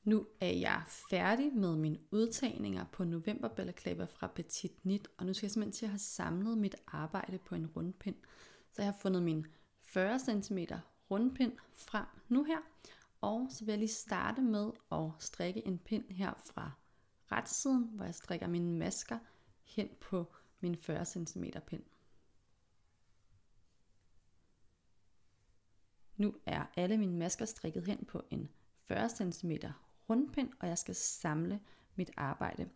Nu er jeg færdig med mine udtagninger på novemberbalaclava fra Petit Nit, og nu skal jeg simpelthen til at have samlet mit arbejde på en rundpind. Så jeg har fundet min 40 cm rundpind frem nu her, og så vil jeg lige starte med at strikke en pind her fra retsiden, hvor jeg strikker mine masker hen på min 40 cm pind. Nu er alle mine masker strikket hen på en 40 cm rundpind, og jeg skal samle mit arbejde.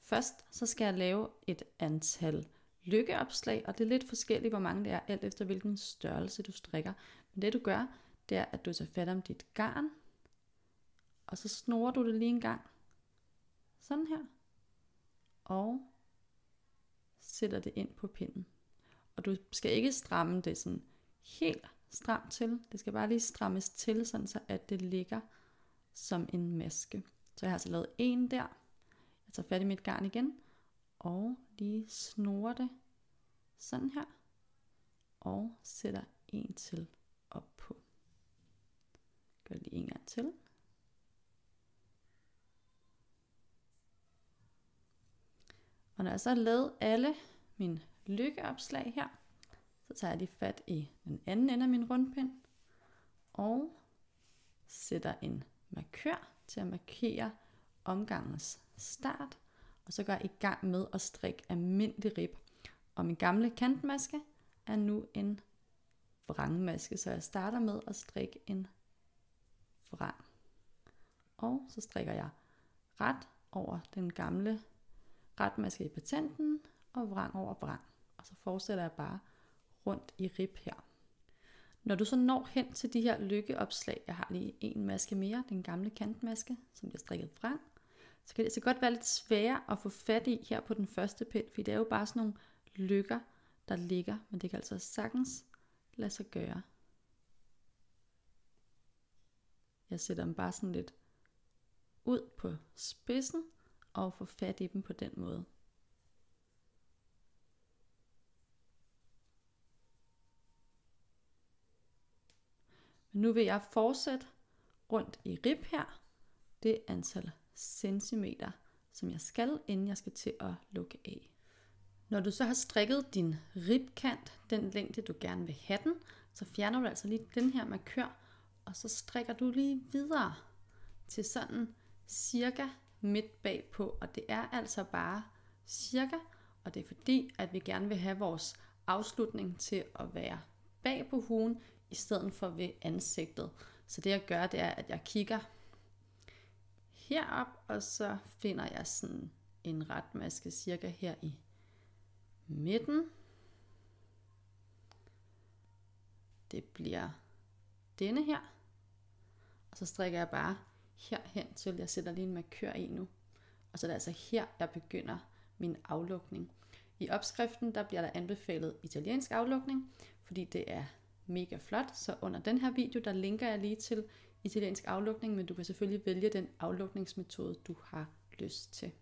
Først så skal jeg lave et antal lykkeopslag, og det er lidt forskelligt, hvor mange det er, alt efter hvilken størrelse du strikker. Men det du gør, det er, at du tager fat om dit garn, og så snorer du det lige en gang, sådan her, og sætter det ind på pinden. Og du skal ikke stramme det sådan helt stramt til, det skal bare lige strammes til, sådan så at det ligger som en maske. Så jeg har altså lavet en der. Jeg tager fat i mit garn igen, og lige snorer det sådan her, og sætter en til op på. Gør det lige en gang til. Og når jeg så har lavet alle mine lykkeopslag her, så tager jeg lige fat i den anden ende af min rundpind, og sætter en markør til at markere omgangens start, og så går jeg i gang med at strikke almindelig rib. Og min gamle kantmaske er nu en vrangmaske, så jeg starter med at strikke en vrang. Og så strikker jeg ret over den gamle retmaske i patenten, og vrang over vrang. Og så fortsætter jeg bare rundt i rib her. Når du så når hen til de her lykkeopslag, jeg har lige en maske mere, den gamle kantmaske, som bliver strikket vrang, så kan det så godt være lidt sværere at få fat i her på den første pind, for det er jo bare sådan nogle lykker, der ligger, men det kan altså sagtens lade sig gøre. Jeg sætter dem bare sådan lidt ud på spidsen, og får fat i dem på den måde. Men nu vil jeg fortsætte rundt i rib her, det antal centimeter, som jeg skal, inden jeg skal til at lukke af. Når du så har strikket din ribkant, den længde du gerne vil have den, så fjerner du altså lige den her markør, og så strikker du lige videre til sådan cirka midt bagpå, og det er altså bare cirka, og det er fordi, at vi gerne vil have vores afslutning til at være bag på huen, i stedet for ved ansigtet. Så det jeg gør, det er, at jeg kigger herop, og så finder jeg sådan en retmaske cirka her i midten. Det bliver denne her, og så strikker jeg bare herhen til, jeg sætter lige en markør i nu. Og så er det altså her, jeg begynder min aflukning. I opskriften, der bliver der anbefalet italiensk aflukning, fordi det er mega flot. Så under den her video, der linker jeg lige til italiensk aflukning, men du kan selvfølgelig vælge den aflukningsmetode, du har lyst til.